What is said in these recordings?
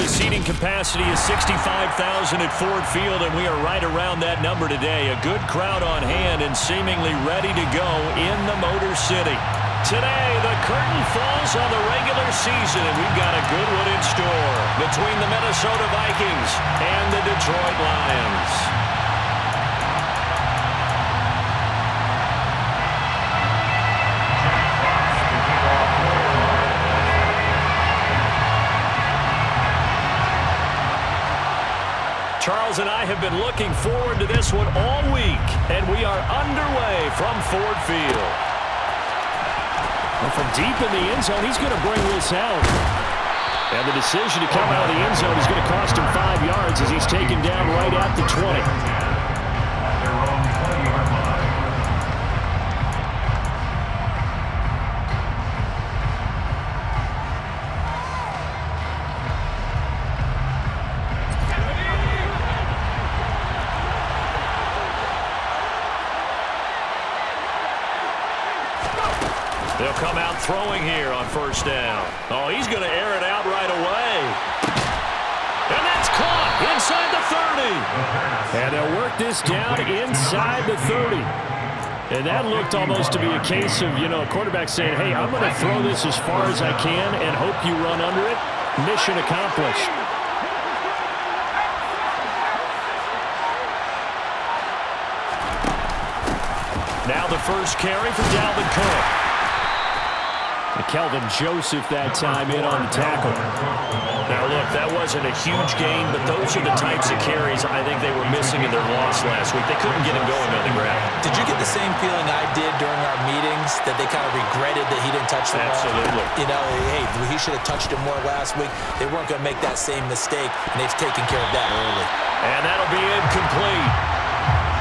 The seating capacity is 65,000 at Ford Field, and we are right around that number today. A good crowd on hand and seemingly ready to go in the Motor City. Today, the curtain falls on the regular season, and we've got a good one in store between the Minnesota Vikings and the Detroit Lions. Charles and I have been looking forward to this one all week, and we are underway from Ford Field. Well, from deep in the end zone, he's going to bring this out. And the decision to come out of the end zone is going to cost him 5 yards as he's taken down right at the 20. They'll come out throwing here on first down. Oh, he's going to air it out right away. And that's caught inside the 30. And they'll work this down inside the 30. And that looked almost to be a case of, a quarterback saying, hey, I'm going to throw this as far as I can and hope you run under it. Mission accomplished. Now the first carry for Dalvin Cook. Kelvin Joseph that time in on the tackle. Now, look, that wasn't a huge gain, but those are the types of carries I think they were missing in their loss last week. They couldn't get him going on the ground. Did you get the same feeling I did during our meetings, that they kind of regretted that he didn't touch the ball? Absolutely. Hey, he should have touched him more last week. They weren't going to make that same mistake, and they've taken care of that early. And that'll be incomplete.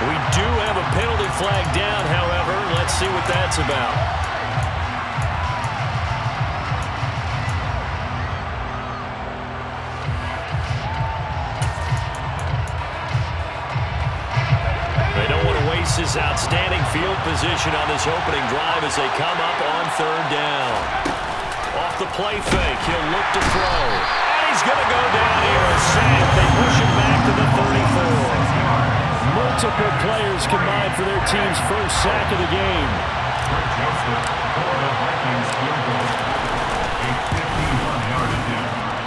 We do have a penalty flag down, however. Let's see what that's about. His outstanding field position on this opening drive as they come up on third down. Off the play fake, he'll look to throw. And he's going to go down here and sack. They push him back to the 34. Multiple players combined for their team's first sack of the game.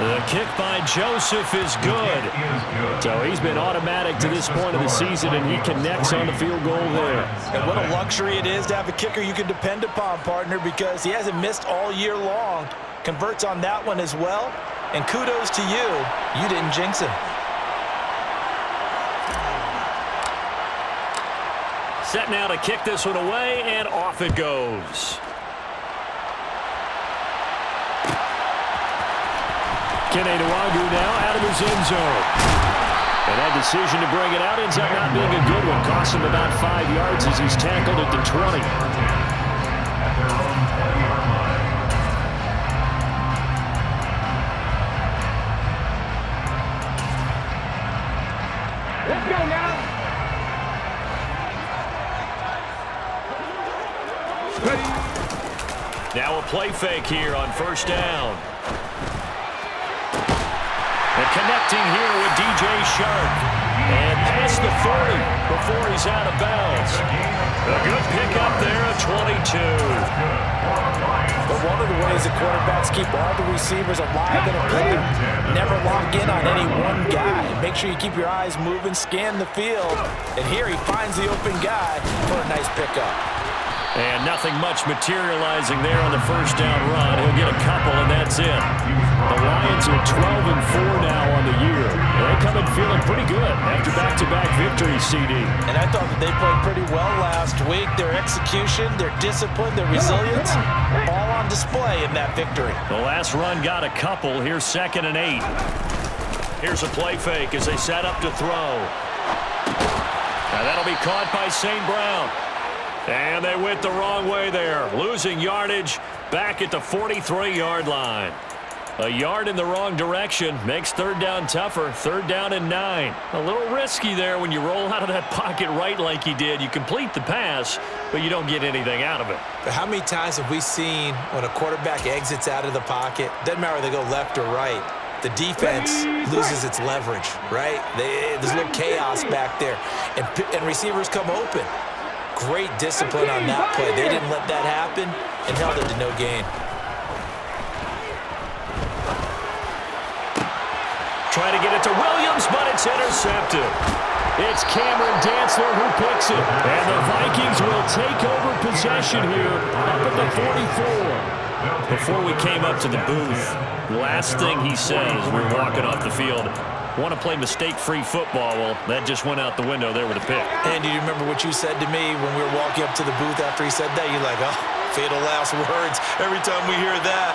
The kick by Joseph is good. So he's been automatic to this point of the season, and he connects on the field goal there. And what a luxury it is to have a kicker you can depend upon, partner, because he hasn't missed all year long. Converts on that one as well. And kudos to you. You didn't jinx him. Set now to kick this one away, and off it goes. Kene Nwangwu now out of his end zone. And that decision to bring it out ends up not being a good one. Cost him about 5 yards as he's tackled at the 20. Let's go now. Ready. Now a play fake here on first down. And connecting here with DJ Shark. And past the 30 before he's out of bounds. A good pickup there at 22. But one of the ways the quarterbacks keep all the receivers alive in a play, never lock in on any one guy. Make sure you keep your eyes moving, scan the field. And here he finds the open guy for a nice pickup. And nothing much materializing there on the first down run. He'll get a couple, and that's it. The Lions are 12-4 now on the year. They come in feeling pretty good after back-to-back victories, CD. And I thought that they played pretty well last week. Their execution, their discipline, their resilience, all on display in that victory. The last run got a couple. Here's 2nd and 8. Here's a play fake as they set up to throw. Now that'll be caught by St. Brown. And they went the wrong way there, losing yardage back at the 43-yard line. A yard in the wrong direction makes third down tougher. 3rd down and 9. A little risky there when you roll out of that pocket right like he did. You complete the pass, but you don't get anything out of it. But how many times have we seen when a quarterback exits out of the pocket, doesn't matter whether they go left or right, the defense loses its leverage, right? There's a little chaos back there, and receivers come open. Great discipline on that play. They didn't let that happen and held it to no gain. Trying to get it to Williams, but it's intercepted. It's Cameron Dantzler who picks it. And the Vikings will take over possession here up at the 44. Before we came up to the booth, last thing he said as we were walking off the field, want to play mistake-free football. Well, that just went out the window there with a pick. And do you remember what you said to me when we were walking up to the booth after he said that? You're like, oh, fatal last words. Every time we hear that,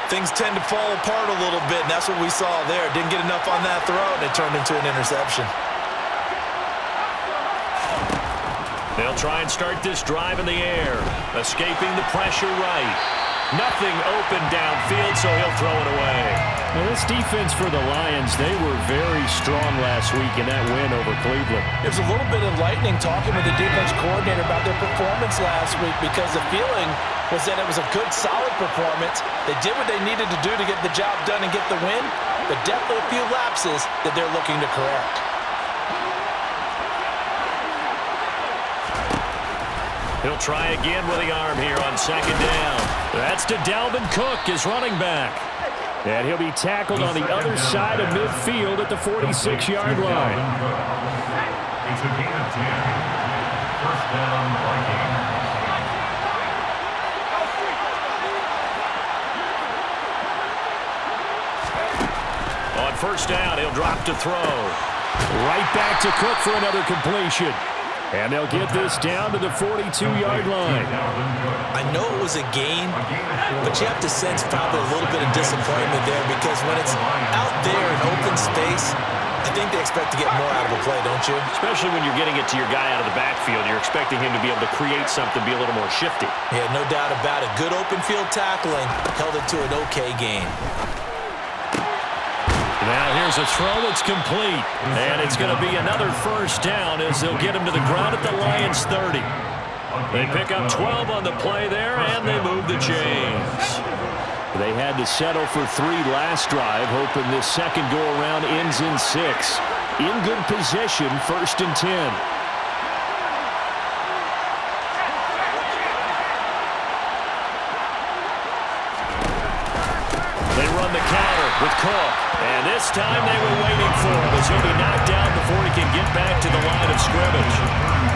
things tend to fall apart a little bit, and that's what we saw there. Didn't get enough on that throw, and it turned into an interception. They'll try and start this drive in the air, escaping the pressure right. Nothing open downfield, so he'll throw it away. Well, this defense for the Lions, they were very strong last week in that win over Cleveland. It was a little bit enlightening talking with the defense coordinator about their performance last week because the feeling was that it was a good, solid performance. They did what they needed to do to get the job done and get the win, but definitely a few lapses that they're looking to correct. He'll try again with the arm here on second down. That's to Dalvin Cook, his running back. And he'll be tackled on the other side of midfield at the 46-yard line. It's a gain of 10. First down, Vikings. On first down, he'll drop to throw. Right back to Cook for another completion. And they'll get this down to the 42-yard line. I know it was a gain, but you have to sense probably a little bit of disappointment there because when it's out there in open space, I think they expect to get more out of a play, don't you? Especially when you're getting it to your guy out of the backfield. You're expecting him to be able to create something, be a little more shifty. Yeah, no doubt about it. Good open field tackling held it to an okay gain. Now here's a throw that's complete. And it's going to be another first down as they'll get him to the ground at the Lions 30. They pick up 12 on the play there, and they move the chains. They had to settle for 3 last drive, hoping this second go-around ends in 6. In good position, 1st and 10. They run the counter with Cook. And this time they were waiting for him as he'll be knocked down before he can get back to the line of scrimmage.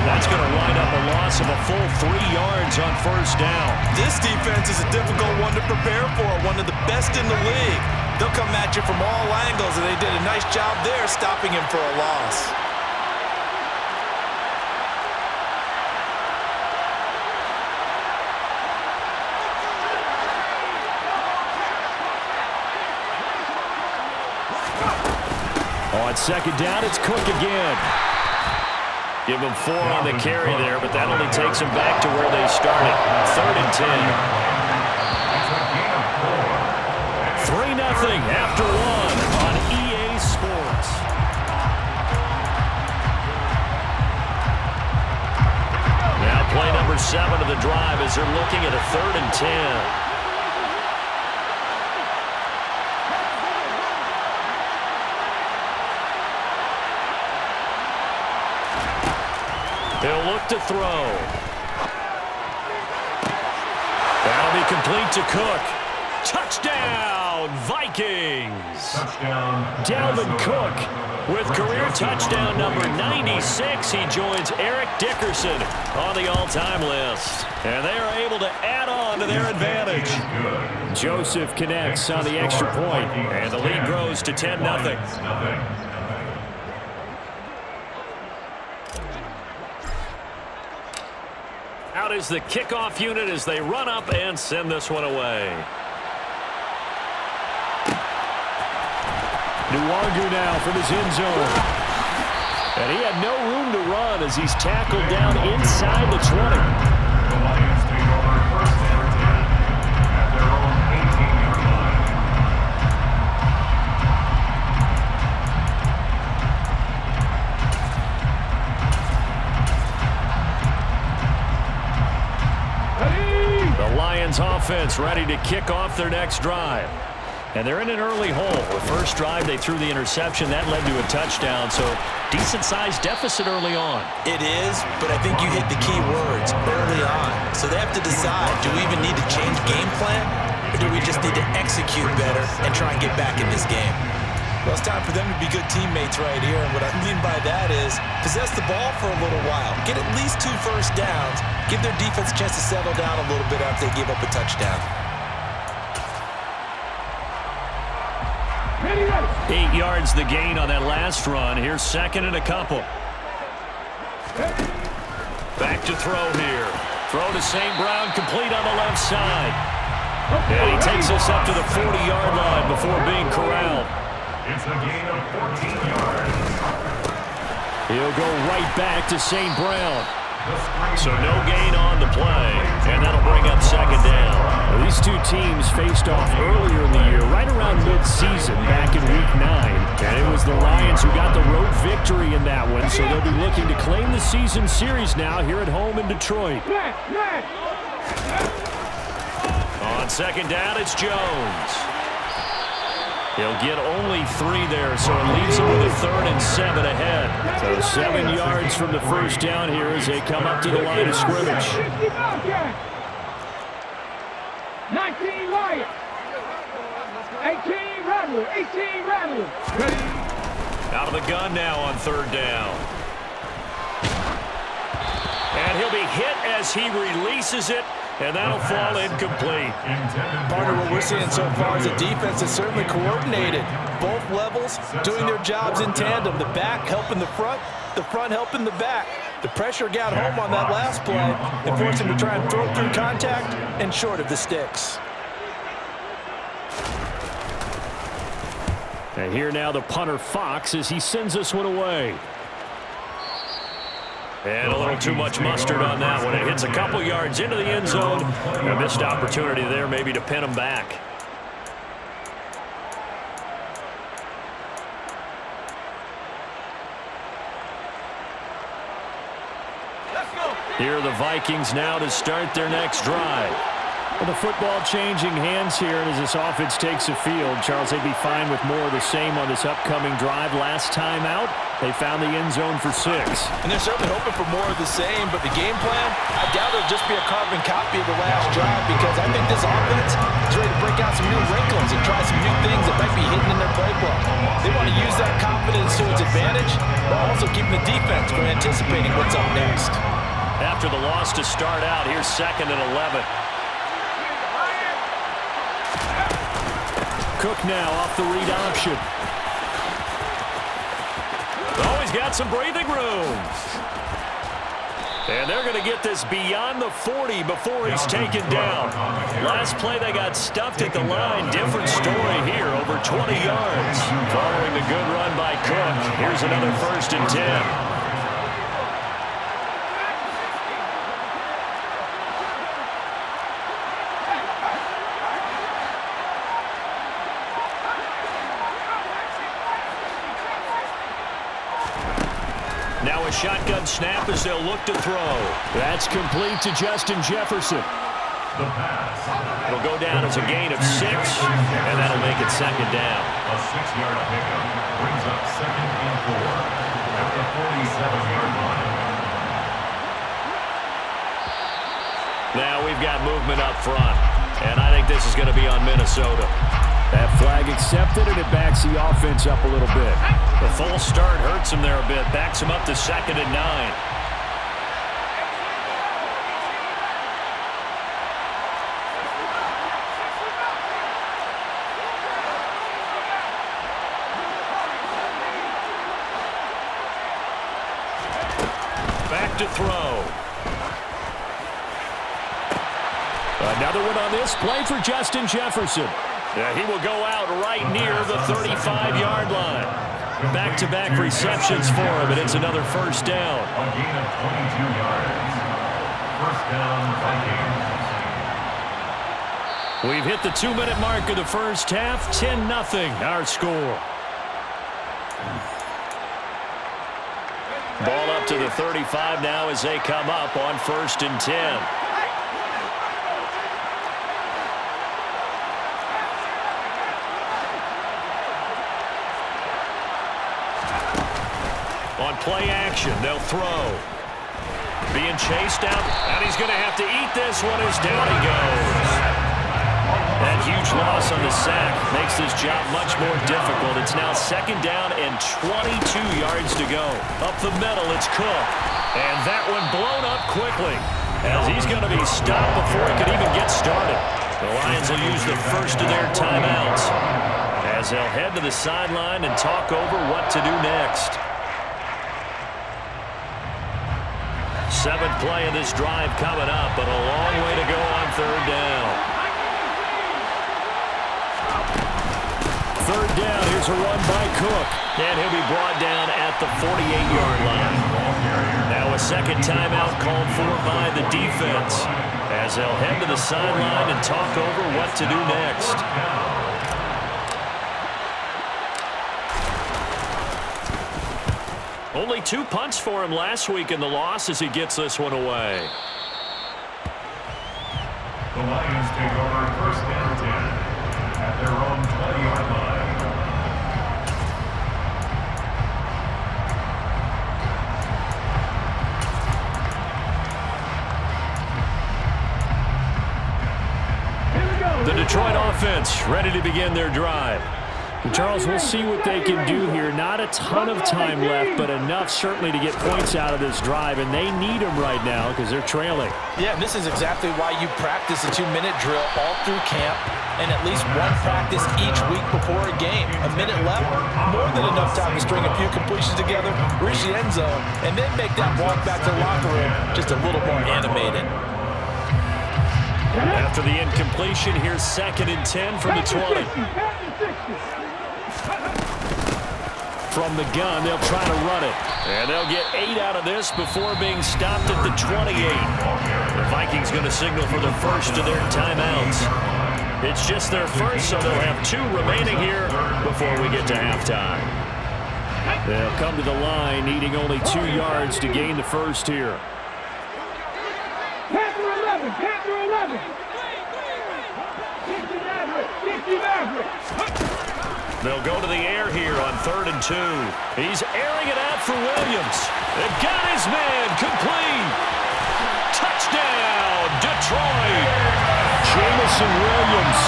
That's going to wind up a loss of a full 3 yards on first down. This defense is a difficult one to prepare for, one of the best in the league. They'll come at you from all angles, and they did a nice job there stopping him for a loss. On second down, it's Cook again. Give him 4 on the carry there, but that only takes them back to where they started. 3rd and 10. 3-0 after 1 on EA Sports. Now play number 7 of the drive as they're looking at a 3rd and 10. They'll look to throw. That'll be complete to Cook. Touchdown, Vikings! Touchdown. Dalvin Cook. With career touchdown number 96, he joins Eric Dickerson on the all-time list. And they are able to add on to their advantage. Joseph connects on the extra point. And the lead grows to 10-0. Out is the kickoff unit as they run up and send this one away. Nwangu now from his end zone. And he had no room to run as he's tackled down inside the 20. The Lions take over 1st and 10 at their own 18-yard line. The Lions offense ready to kick off their next drive. And they're in an early hole. The first drive, they threw the interception. That led to a touchdown, so decent-sized deficit early on. It is, but I think you hit the key words, early on. So they have to decide, do we even need to change game plan, or do we just need to execute better and try and get back in this game? Well, it's time for them to be good teammates right here, and what I mean by that is possess the ball for a little while, get at least 2 first downs, give their defense a chance to settle down a little bit after they give up a touchdown. 8 yards the gain on that last run. Here's second and a couple. Back to throw here. Throw to St. Brown, complete on the left side. And he takes us up to the 40-yard line before being corralled. It's a gain of 14 yards. He'll go right back to St. Brown. So no gain on the play, and that'll bring up second down. Well, these two teams faced off earlier in the year, right around mid-season, back in Week 9. And it was the Lions who got the road victory in that one, so they'll be looking to claim the season series now here at home in Detroit. On second down, it's Jones. He'll get only 3 there, so it leaves him with a 3rd and 7 ahead. So 7 yards from the first down here as they come up to the line of scrimmage. 19 Lions. 18 Rebels. 18 Rebels. Out of the gun now on 3rd down. And he'll be hit as he releases it. And that'll fall incomplete. Partner, what we're seeing so far is a defense that's certainly coordinated. Both levels doing their jobs in tandem. The back helping the front helping the back. The pressure got home on that last play and forced him to try and throw through contact and short of the sticks. And here now the punter Fox as he sends this one away. And a little too much mustard on that one. It hits a couple yards into the end zone. A missed opportunity there maybe to pin him back. Here are the Vikings now to start their next drive. Well, the football changing hands here, and as this offense takes the field, Charles, they'd be fine with more of the same on this upcoming drive. Last time out, they found the end zone for 6. And they're certainly hoping for more of the same, but the game plan, I doubt it'll just be a carbon copy of the last drive because I think this offense is ready to break out some new wrinkles and try some new things that might be hidden in their playbook. They want to use that confidence to its advantage, while also keeping the defense from anticipating what's up next. After the loss to start out, here's 2nd and 11. Cook now off the read option. Oh, he's got some breathing room. And they're going to get this beyond the 40 before he's taken down. Last play, they got stuffed at the line. Different story here, over 20 yards. Following the good run by Cook, here's another 1st and 10. Now a shotgun snap as they'll look to throw. That's complete to Justin Jefferson. It'll go down as a gain of 6, and that'll make it 2nd down. A 6-yard pickup brings up 2nd and 4 at the 47-yard line. Now we've got movement up front, and I think this is going to be on Minnesota. That flag accepted, and it backs the offense up a little bit. The full start hurts him there a bit. Backs him up to 2nd and 9. Back to throw. Another one on this play for Justin Jefferson. Yeah, he will go out right near the 35-yard line. Back-to-back receptions for him, and it's another 1st down. A gain of 22 yards. 1st down, Vikings. We've hit the 2-minute mark of the first half. 10-0 our score. Ball up to the 35 now as they come up on 1st and 10. On play action, they'll throw. Being chased out, and he's going to have to eat this one as down he goes. That huge loss on the sack makes this job much more difficult. It's now 2nd down and 22 yards to go. Up the middle, it's Cook. And that one blown up quickly, as he's going to be stopped before he can even get started. The Lions will use the first of their timeouts, as they'll head to the sideline and talk over what to do next. 7th play of this drive coming up, but a long way to go on 3rd down. 3rd down, here's a run by Cook. And he'll be brought down at the 48-yard line. Now a second timeout called for by the defense, as they'll head to the sideline and talk over what to do next. Only 2 punts for him last week in the loss as he gets this one away. The Lions take over 1st and 10 at their own 20-yard line. The Detroit offense ready to begin their drive. Charles, we'll see what they can do here. Not a ton of time left, but enough certainly to get points out of this drive, and they need them right now because they're trailing. Yeah, and this is exactly why you practice a 2-minute drill all through camp and at least one practice each week before a game. A minute left, more than enough time to string a few completions together, reach the end zone, and then make that walk back to the locker room just a little more animated. After the incompletion, here's 2nd and 10 from the 20. From the gun, they'll try to run it. And they'll get 8 out of this before being stopped at the 28. The Vikings going to signal for the first of their timeouts. It's just their first, so they'll have 2 remaining here before we get to halftime. They'll come to the line, needing only 2 yards to gain the first here. Panther 11, Panther 11. 60 Maverick, 60 Maverick. They'll go to the air here on 3rd and 2. He's airing it out for Williams. They've got his man complete. Touchdown, Detroit. Jameson Williams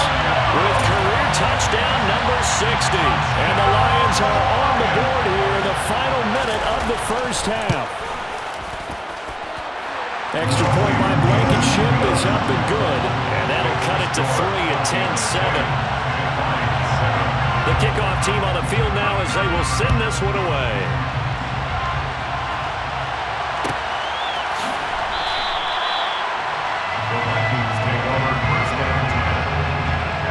With career touchdown number 60. And the Lions are on the board here in the final minute of the first half. Extra point by Blankenship is up and good. And that'll cut it to 3 at 10-7. The kickoff team on the field now as they will send this one away. The Vikings take over 1st and 10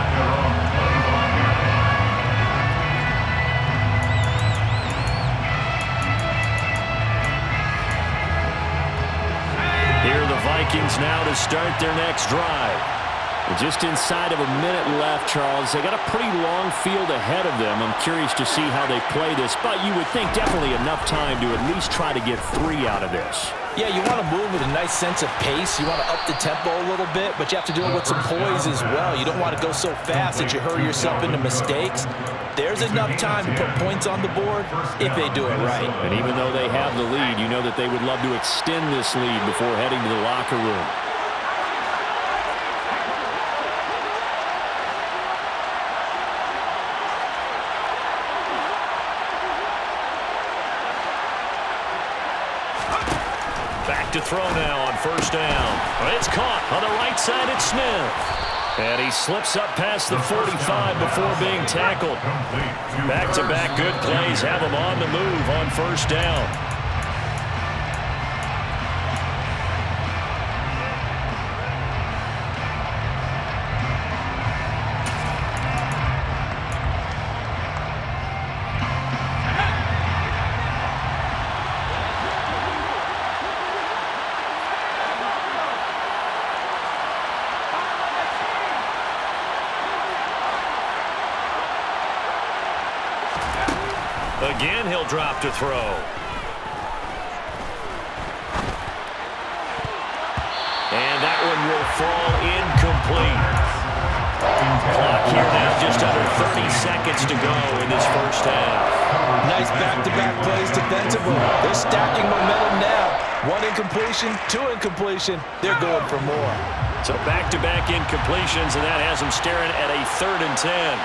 at their own 25-yard line. Here are the Vikings now to start their next drive. Just inside of a minute left, Charles. They got a pretty long field ahead of them. I'm curious to see how they play this, but you would think definitely enough time to at least try to get 3 out of this. Yeah, you want to move with a nice sense of pace. You want to up the tempo a little bit, but you have to do it with some poise as well. You don't want to go so fast that you hurry yourself into mistakes. There's enough time to put points on the board if they do it right. And even though they have the lead, you know that they would love to extend this lead before heading to the locker room. Back to throw now on 1st down. It's caught on the right side. It's Smith. And he slips up past the 45 before being tackled. Back-to-back good plays have him on the move on 1st down. Again, he'll drop to throw. And that one will fall incomplete. Clock here now, just under 30 seconds to go in this first half. Nice back-to-back plays defensively. They're stacking momentum now. 1 incompletion, 2 incompletion. They're going for more. So back-to-back incompletions, and that has them staring at a 3rd and 10.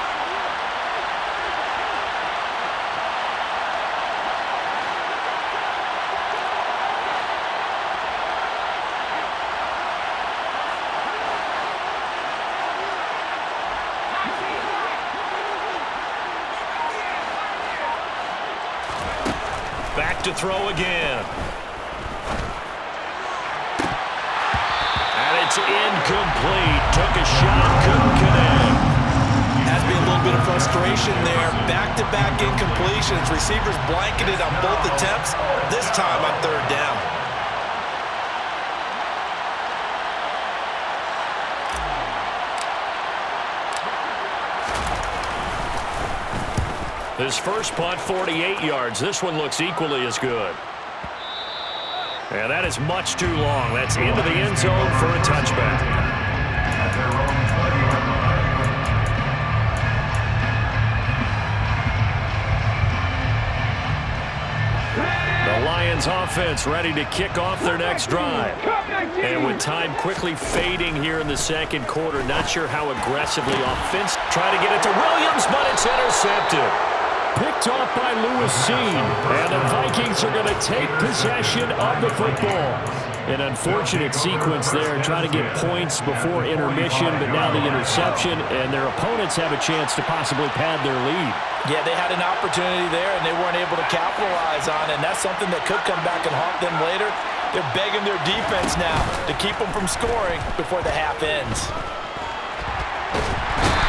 Back to throw again. And it's incomplete. Took a shot, couldn't connect. Has to be a little bit of frustration there. Back-to-back incompletions. Receivers blanketed on both attempts. This time on 3rd down. His first punt, 48 yards. This one looks equally as good. And that is much too long. That's into the end zone for a touchback. The Lions offense ready to kick off their next drive. And with time quickly fading here in the 2nd quarter, not sure how aggressively offense. Try to get it to Williams, but it's intercepted. Picked off by Lewis Cine. And the Vikings are going to take possession of the football. An unfortunate sequence there, trying to get points before intermission, but now the interception, and their opponents have a chance to possibly pad their lead. Yeah, they had an opportunity there, and they weren't able to capitalize on it, and that's something that could come back and haunt them later. They're begging their defense now to keep them from scoring before the half ends.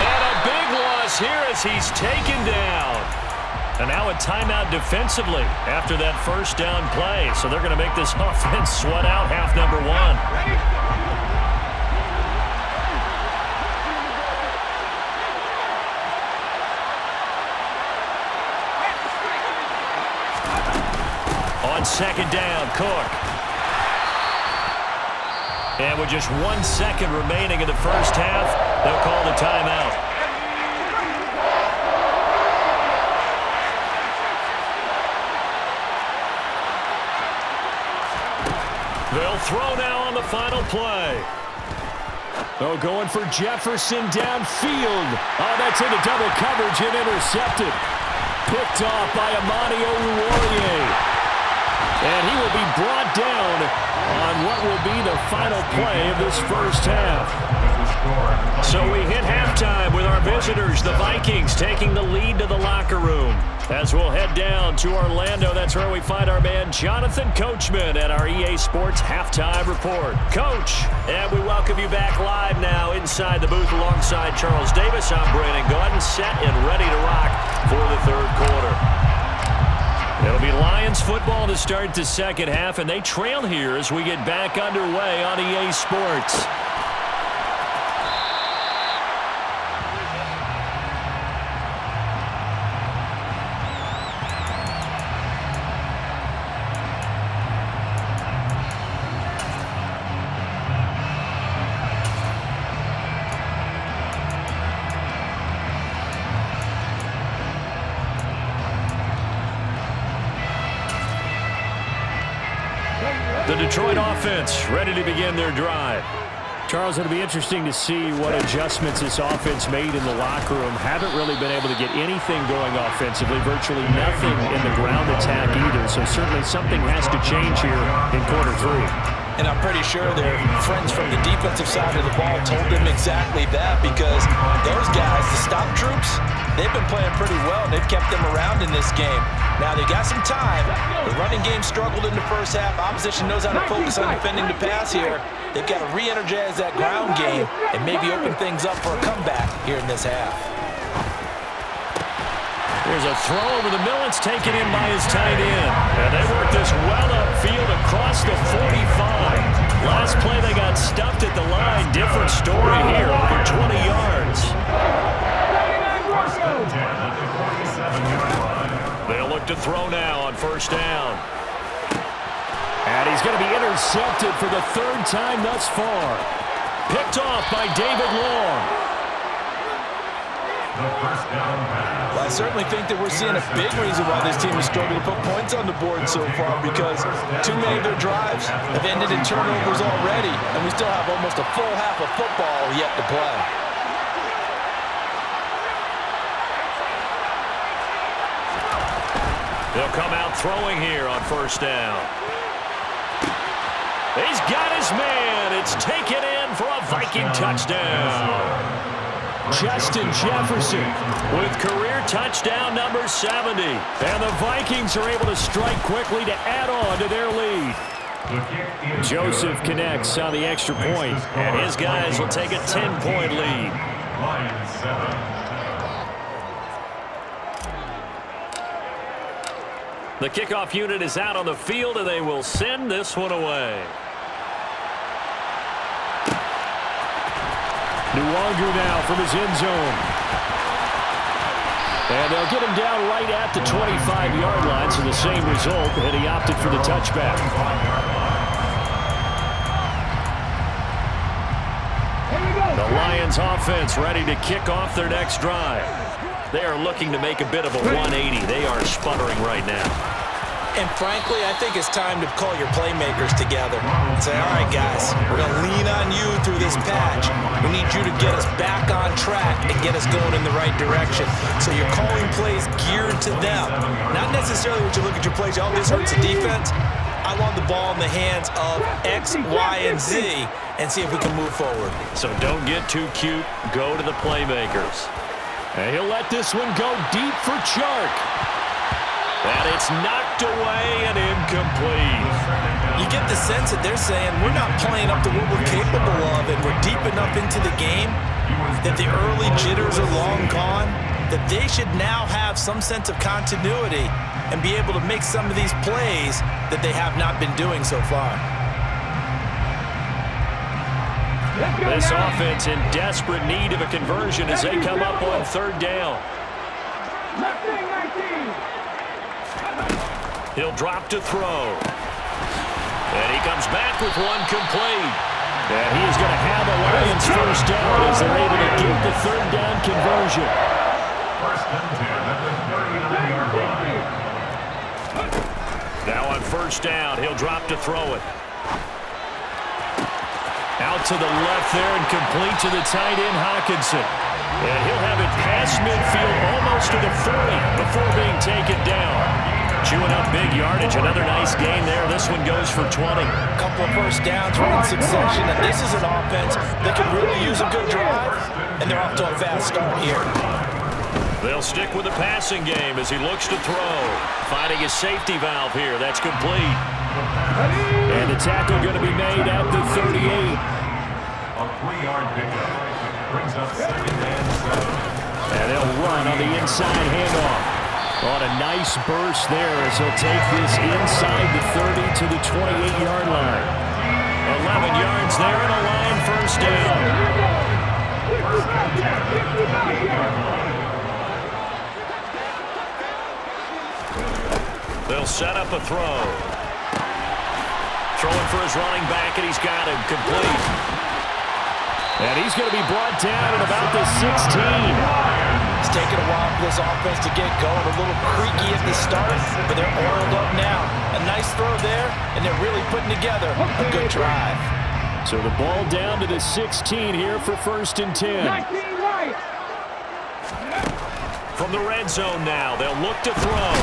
And a big loss here as he's taken down. And now a timeout defensively after that first down play. So they're going to make this offense sweat out half number 1. On 2nd down, Cook. And with just 1 second remaining in the first half, they'll call the timeout. They'll throw now on the final play. Oh, going for Jefferson downfield. Oh, that's into double coverage and intercepted. Picked off by Amani Oruwariye. And he will be brought down on what will be the final play of this first half. So we hit halftime with our visitors, the Vikings, taking the lead to the locker room. As we'll head down to Orlando, that's where we find our man Jonathan Coachman at our EA Sports Halftime Report. Coach, and we welcome you back live now inside the booth alongside Charles Davis. I'm Brandon Gaudin, set and ready to rock for the 3rd quarter. It'll be Lions football to start the 2nd half, and they trail here as we get back underway on EA Sports. The Detroit offense ready to begin their drive. Charles, it'll be interesting to see what adjustments this offense made in the locker room. Haven't really been able to get anything going offensively, virtually nothing in the ground attack either. So certainly something has to change here in quarter 3. And I'm pretty sure their friends from the defensive side of the ball told them exactly that, because those guys, the stop troops, they've been playing pretty well, and they've kept them around in this game. Now, they got some time. The running game struggled in the first half. Opposition knows how to focus on defending the pass here. They've got to re-energize that ground game and maybe open things up for a comeback here in this half. There's a throw over the middle. It's taken in by his tight end. And they work this well upfield across the 45. Last play, they got stuffed at the line. Different story here, over 20 yards. They'll look to throw now on first down. And he's going to be intercepted for the 3rd time thus far. Picked off by David Long. The first down pass. I certainly think that we're seeing a big reason why this team is struggling to put points on the board so far, because too many of their drives have ended in turnovers already, and we still have almost a full half of football yet to play. They'll come out throwing here on first down. He's got his man. It's taken in for a Viking touchdown. Justin Jefferson With career touchdown number 70. and the Vikings are able to strike quickly to add on to their lead. Joseph connects on the extra point. And his guys will take a 10-point lead. Lions 7. The kickoff unit is out on the field, and they will send this one away. Nwogu now from his end zone. And they'll get him down right at the 25-yard line, so the same result, and he opted for the touchback. The Lions offense ready to kick off their next drive. They are looking to make a bit of a 180. They are sputtering right now. And frankly, I think it's time to call your playmakers together and say, all right, guys, we're going to lean on you through this patch. We need you to get us back on track and get us going in the right direction. So you're calling plays geared to them. Not necessarily what you look at your plays, oh, this hurts the defense. I want the ball in the hands of X, Y, and Z and see if we can move forward. So don't get too cute. Go to the playmakers. And he'll let this one go deep for Chark. And it's knocked away and incomplete. You get the sense that they're saying we're not playing up to what we're capable of, and we're deep enough into the game that the early jitters are long gone, that they should now have some sense of continuity and be able to make some of these plays that they have not been doing so far. This offense in desperate need of a conversion as they come up on third down. He'll drop to throw. And he comes back with one complete. And he is going to have a Lions first down as they're able to get the third down conversion. First and 10 at the 39-yard line. Now on first down, he'll drop to throw it. Out to the left there and complete to the tight end, Hockenson. And he'll have it past midfield almost to the 40 before being taken down. Chewing up big yardage. Another nice gain there. This one goes for 20. A couple of first downs right in succession, and this is an offense that could really use a good drive, and they're off to a fast start here. They'll stick with the passing game as he looks to throw. Finding his safety valve here. That's complete. And the tackle going to be made at the 38. A 3-yard pickup brings up 2nd and 7. And they'll run on the inside handoff. On a nice burst there as he'll take this inside the 30 to the 28-yard line. 11 yards there and a line first down. They'll set up a throw. Throwing for his running back, and he's got him complete. And he's going to be brought down at about the 16. It's taken a while for this offense to get going. A little creaky at the start, but they're oiled up now. A nice throw there, and they're really putting together a good drive. So the ball down to the 16 here for first and 10. From the red zone now, they'll look to throw.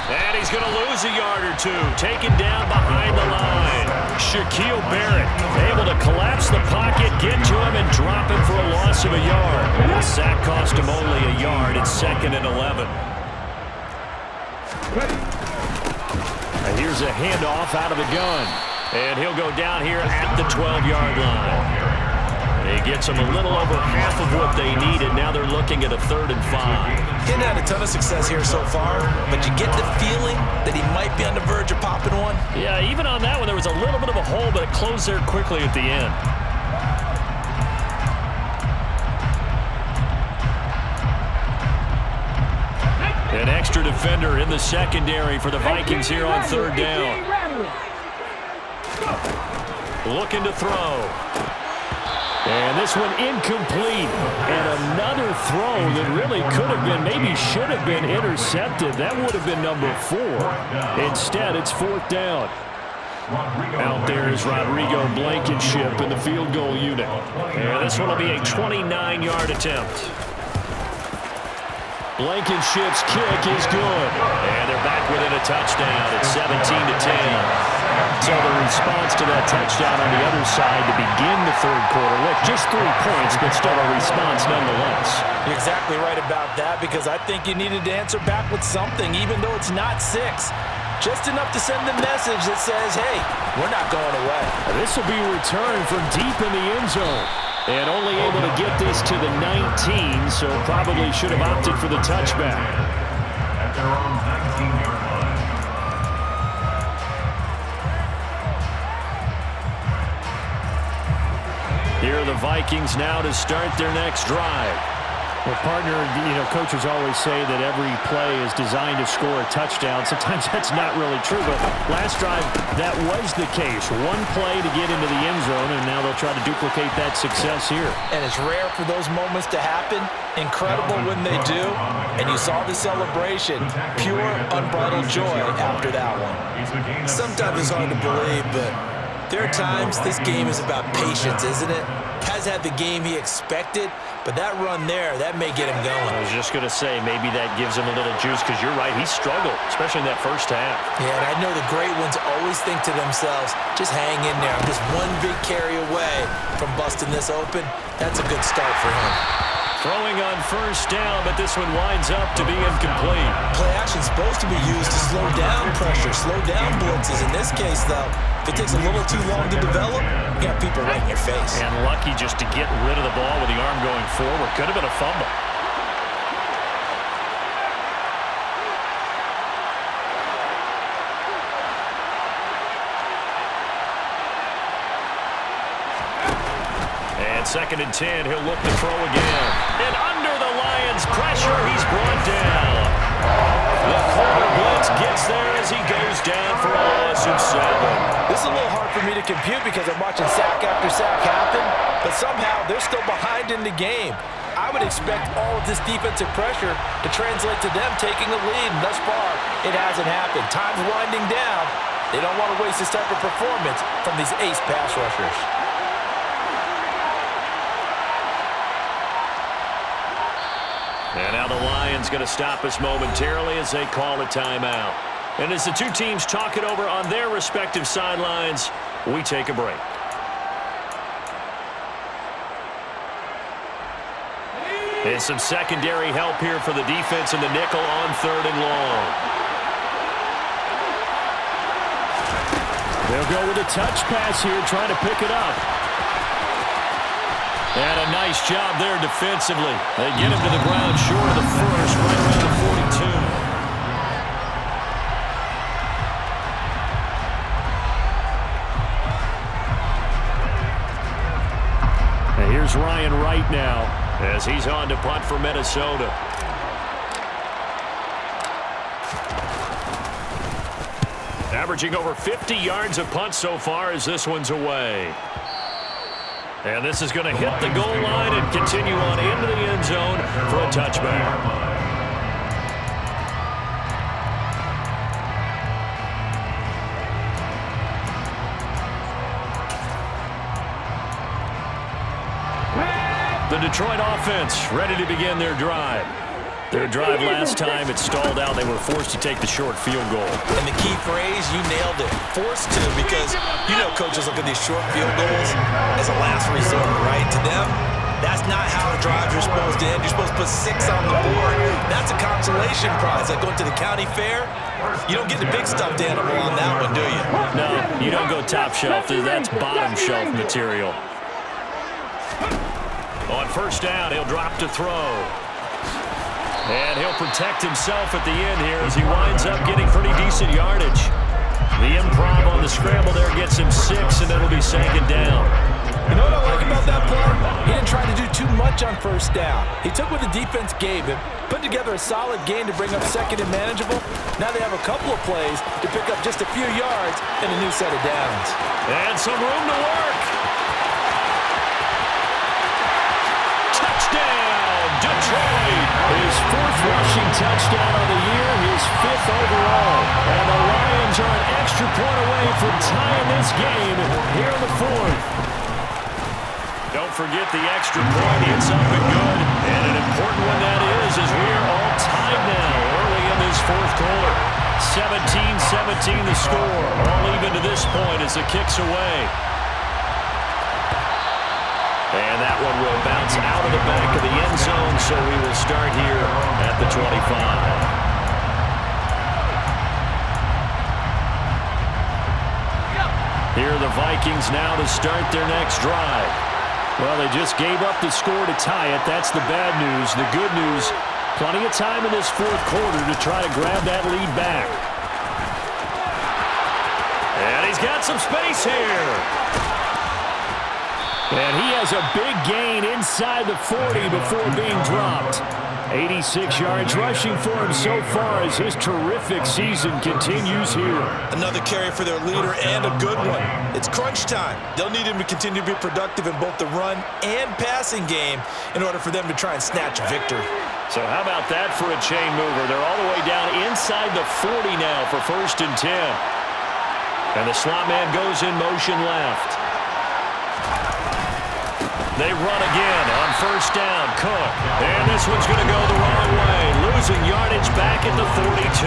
And he's going to lose a yard or two. Taken down behind the line. Shaquille Barrett able to collapse the pocket, get to him, and drop him for a loss of a yard. The sack cost him only a yard. It's 2nd and 11. And here's a handoff out of the gun. And he'll go down here at the 12-yard line. He gets them a little over half of what they needed. Now they're looking at a 3rd and 5. Didn't have a ton of success here so far, but you get the feeling that he might be on the verge of popping one. Yeah, even on that one, there was a little bit of a hole, but it closed there quickly at the end. An extra defender in the secondary for the Vikings here on 3rd down. Looking to throw. And this one incomplete. And another throw that really could have been, maybe should have been intercepted. That would have been number 4. Instead, it's 4th down. Out there is Rodrigo Blankenship in the field goal unit. And this one will be a 29-yard attempt. Blankenship's kick is good. And they're back within a touchdown. It's 17-10. So the response to that touchdown on the other side to begin the 3rd quarter. Look, just 3 points, but still a response nonetheless. You're exactly right about that, because I think you needed to answer back with something, even though it's not 6. Just enough to send the message that says, hey, we're not going away. This will be returned from deep in the end zone. And only able to get this to the 19, so probably should have opted for the touchback. At their own 19-yard line. Here are the Vikings now to start their next drive. Well, partner, coaches always say that every play is designed to score a touchdown. Sometimes that's not really true, but last drive, that was the case. One play to get into the end zone, and now they'll try to duplicate that success here. And it's rare for those moments to happen. Incredible when they do. And you saw the celebration. Pure, unbridled joy after that one. Sometimes it's hard to believe, but there are times this game is about patience, isn't it? Has had the game he expected, but that run there, that may get him going. I was just going to say, maybe that gives him a little juice, because you're right, he struggled, especially in that first half. Yeah, and I know the great ones always think to themselves, just hang in there. I'm just one big carry away from busting this open. That's a good start for him. Throwing on first down, but this one winds up to be incomplete. Play action's supposed to be used to slow down pressure, slow down blitzes. In this case, though, if it takes a little too long to develop, you got people right in your face. And lucky just to get rid of the ball with the arm going forward. Could have been a fumble. And 2nd and 10, he'll look to throw again. And under the Lions' pressure, he's brought down. The corner blitz gets there as he goes down for a loss of 7. This is a little hard for me to compute because I'm watching sack after sack happen, but somehow they're still behind in the game. I would expect all of this defensive pressure to translate to them taking a lead, and thus far, it hasn't happened. Time's winding down. They don't want to waste this type of performance from these ace pass rushers. And now the Lions going to stop us momentarily as they call a timeout. And as the two teams talk it over on their respective sidelines, we take a break. And some secondary help here for the defense in the nickel on 3rd and long. They'll go with a touch pass here, trying to pick it up. And a nice job there defensively. They get him to the ground short of the first, right around the 42. And here's Ryan Wright now, as he's on to punt for Minnesota. Averaging over 50 yards a punt so far as this one's away. And this is going to hit the goal line and continue on into the end zone for a touchback. The Detroit offense ready to begin their drive. Their drive last time, it stalled out. They were forced to take the short field goal. And the key phrase, you nailed it. Forced to, because you know coaches look at these short field goals as a last resort, right? To them, that's not how drives are supposed to end. You're supposed to put 6 on the board. That's a consolation prize. Like going to the county fair, you don't get the big stuffed animal on that one, do you? No, you don't go top shelf. That's bottom shelf material. On first down, he'll drop to throw. And he'll protect himself at the end here as he winds up getting pretty decent yardage. The improv on the scramble there gets him 6, and it'll be 2nd down. You know what I like about that play? He didn't try to do too much on first down. He took what the defense gave him, put together a solid gain to bring up 2nd and manageable. Now they have a couple of plays to pick up just a few yards and a new set of downs. And some room to work. Touchdown, Detroit! touchdown of the year, his 5th overall. And the Lions are an extra point away from tying this game here in the 4th. Don't forget the extra point. It's up and good. And an important one that is, as we are all tied now early in this 4th quarter. 17-17 the score. All even to this point as the kick's away. And that one will bounce out of the back of the end zone, so we will start here at the 25. Here are the Vikings now to start their next drive. Well, they just gave up the score to tie it. That's the bad news. The good news, plenty of time in this 4th quarter to try to grab that lead back. And he's got some space here. And he has a big gain inside the 40 before being dropped. 86 yards rushing for him so far as his terrific season continues here. Another carry for their leader and a good one. It's crunch time. They'll need him to continue to be productive in both the run and passing game in order for them to try and snatch a victory. So how about that for a chain mover? They're all the way down inside the 40 now for 1st and 10. And the slot man goes in motion left. They run again on 1st down. Cook. And this one's going to go the wrong way. Losing yardage back at the 42.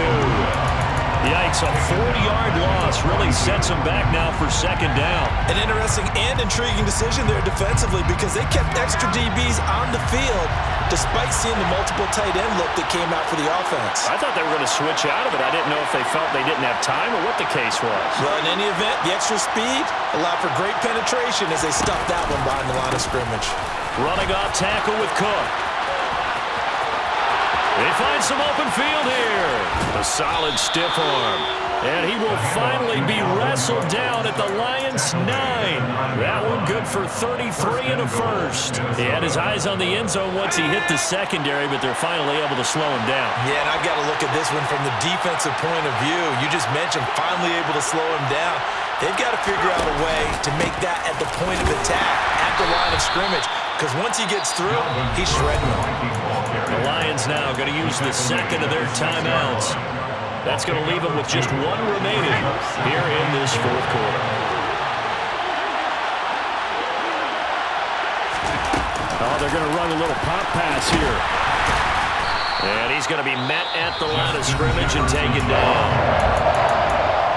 Yikes, a 40-yard loss really sets them back now for 2nd down. An interesting and intriguing decision there defensively because they kept extra DBs on the field despite seeing the multiple tight end look that came out for the offense. I thought they were going to switch out of it. I didn't know if they felt they didn't have time or what the case was. Well, in any event, the extra speed allowed for great penetration as they stuffed that one behind the line of scrimmage. Running off tackle with Cook. They find some open field here. A solid stiff arm. And he will finally be wrestled down at the Lions' 9. That one good for 33 and a first. He had his eyes on the end zone once he hit the secondary, but they're finally able to slow him down. Yeah, and I've got to look at this one from the defensive point of view. You just mentioned finally able to slow him down. They've got to figure out a way to make that at the point of attack, at the line of scrimmage, because once he gets through, he's shredding them. The Lions now going to use the 2nd of their timeouts. That's going to leave them with just 1 remaining here in this 4th quarter. Oh, they're going to run a little pop pass here. And he's going to be met at the line of scrimmage and taken down.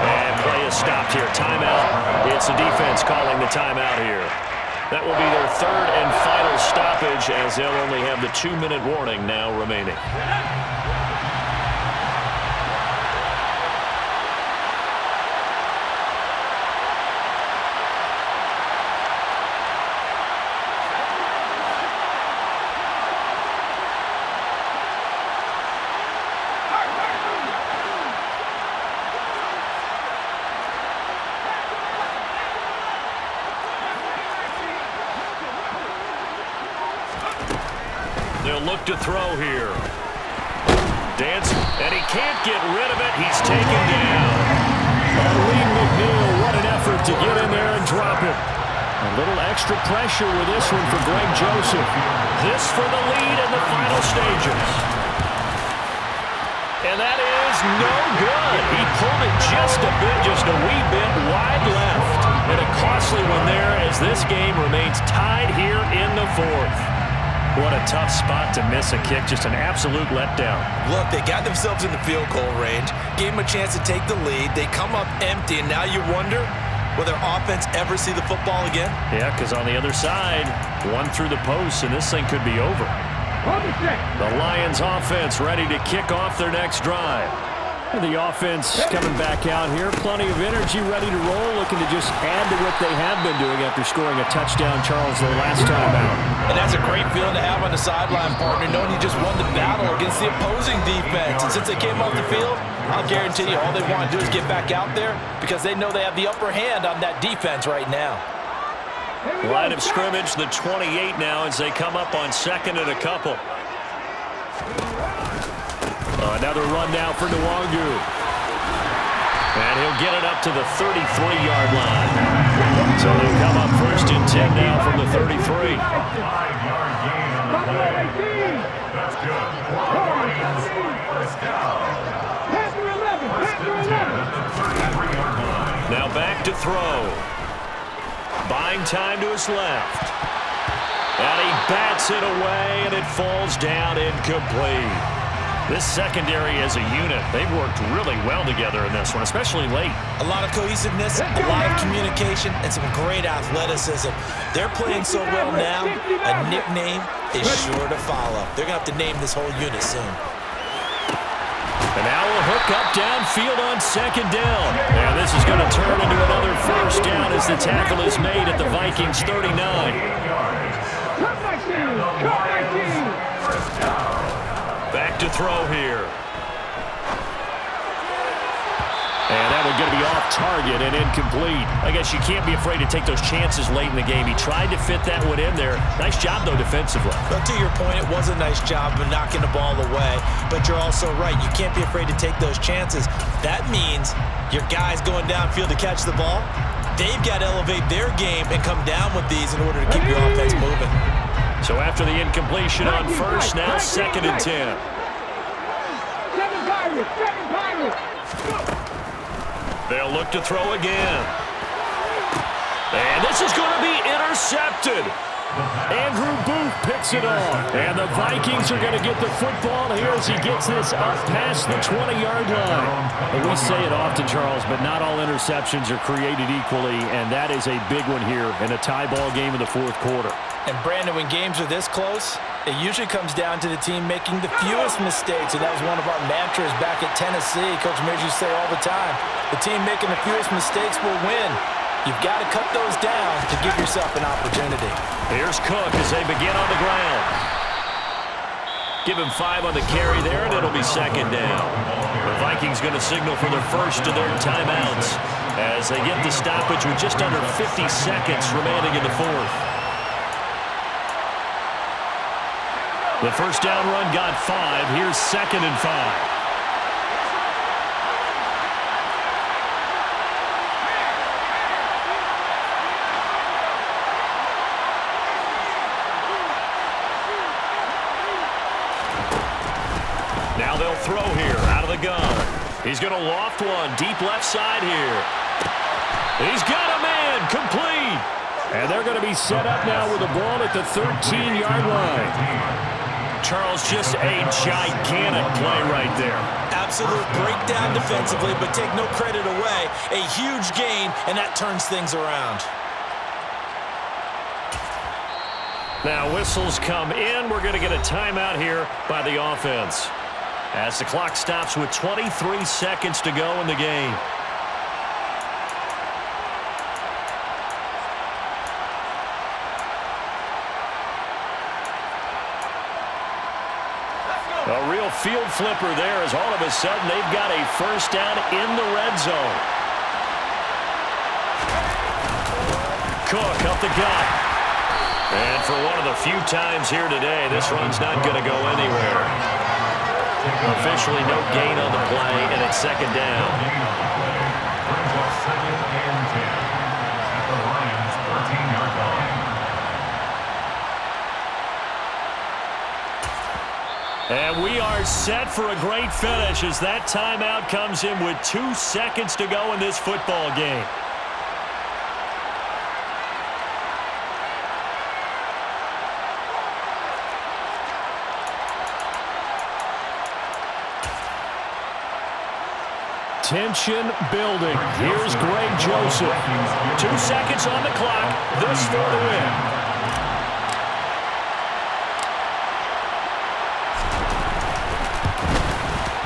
And play is stopped here. Timeout. It's the defense calling the timeout here. That will be their 3rd and final stoppage as they'll only have the 2-minute warning now remaining. They'll look to throw here. Dance, and he can't get rid of it. He's taken down. Lee McNeil, what an effort to get in there and drop it. A little extra pressure with this one for Greg Joseph. This for the lead in the final stages. And that is no good. He pulled it just a bit, just a wee bit wide left. And a costly one there as this game remains tied here in the 4th. What a tough spot to miss a kick. Just an absolute letdown. Look, they got themselves in the field goal range, gave them a chance to take the lead. They come up empty, and now you wonder, will their offense ever see the football again? Yeah, because on the other side, one through the post, and this thing could be over. The Lions offense ready to kick off their next drive. The offense coming back out here. Plenty of energy, ready to roll, looking to just add to what they have been doing after scoring a touchdown, Charles, their last time out. And that's a great feeling to have on the sideline, partner, knowing you just won the battle against the opposing defense. And since they came off the field, I'll guarantee you all they want to do is get back out there because they know they have the upper hand on that defense right now. Line of scrimmage, the 28 now as they come up on 2nd and a couple. Another run now for Nwangu. And he'll get it up to the 33-yard line. So they'll come up 1st and 10 now from the 33. 5-yard gain Top line 18. That's good. Lions, first down. Panther 11. Panther 11. At the 33-yard line. Now back to throw. Buying time to his left. And he bats it away, and it falls down incomplete. This secondary as a unit, they've worked really well together in this one, especially late. A lot of cohesiveness, a lot of communication, and some great athleticism. They're playing so well now, a nickname is sure to follow. They're going to have to name this whole unit soon. And now a hook up downfield on second down. And this is going to turn into another first down as the tackle is made at the Vikings 39. Cut 19. Cut 19. First down. Back to throw here. And that one's going to be off target and incomplete. I guess you can't be afraid to take those chances late in the game. He tried to fit that one in there. Nice job, though, defensively. But to your point, it was a nice job of knocking the ball away. But you're also right. You can't be afraid to take those chances. That means your guys going downfield to catch the ball, they've got to elevate their game and come down with these in order to keep your offense moving. So after the incompletion on first, now 2nd and 10. 7 Pirates. 7 Pirates. They'll look to throw again. And this is going to be intercepted. Andrew Booth picks it off. And the Vikings are going to get the football here as he gets this up past the 20-yard line. And we say it often, Charles, but not all interceptions are created equally, and that is a big one here in a tie ball game in the fourth quarter. And Brandon, when games are this close, it usually comes down to the team making the fewest mistakes, and that was one of our mantras back at Tennessee. Coach Mears used to say all the time, the team making the fewest mistakes will win. You've got to cut those down to give yourself an opportunity. Here's Cook as they begin on the ground. Give him 5 on the carry there, and it'll be 2nd down. The Vikings going to signal for their first of their timeouts as they get the stoppage with just under 50 seconds remaining in the fourth. The first down run got 5. Here's 2nd and 5. Now they'll throw here out of the gun. He's going to loft one deep left side here. He's got a man complete. And they're going to be set up now with the ball at the 13-yard line. Charles, just a gigantic play right there. Absolute breakdown defensively, but take no credit away. A huge gain, and that turns things around. Now whistles come in. We're going to get a timeout here by the offense as the clock stops with 23 seconds to go in the game. A real field flipper there as all of a sudden they've got a first down in the red zone. Cook up the gut. And for one of the few times here today, this run's not going to go anywhere. Officially no gain on the play, and it's 2nd down. Brings us 2nd and 10 at the Lions' 14-yard line. And we are set for a great finish as that timeout comes in with 2 seconds to go in this football game. Tension building. Here's Greg Joseph. 2 seconds on the clock. This for the win.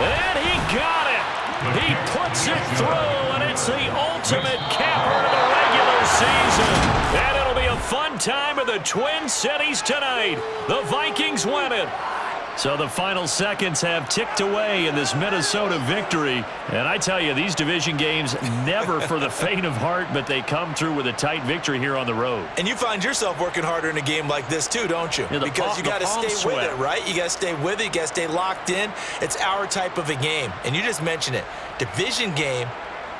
And he got it. He puts it through, and it's the ultimate capper of the regular season. And it'll be a fun time in the Twin Cities tonight. The Vikings win it. So the final seconds have ticked away in this Minnesota victory. And I tell you, these division games never for the faint of heart, but they come through with a tight victory here on the road. And you find yourself working harder in a game like this too, don't you? Yeah, because you got to stay with it, right? You got to stay with it. You got to stay locked in. It's our type of a game. And you just mentioned it. Division game,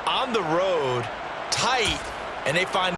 on the road, tight, and they find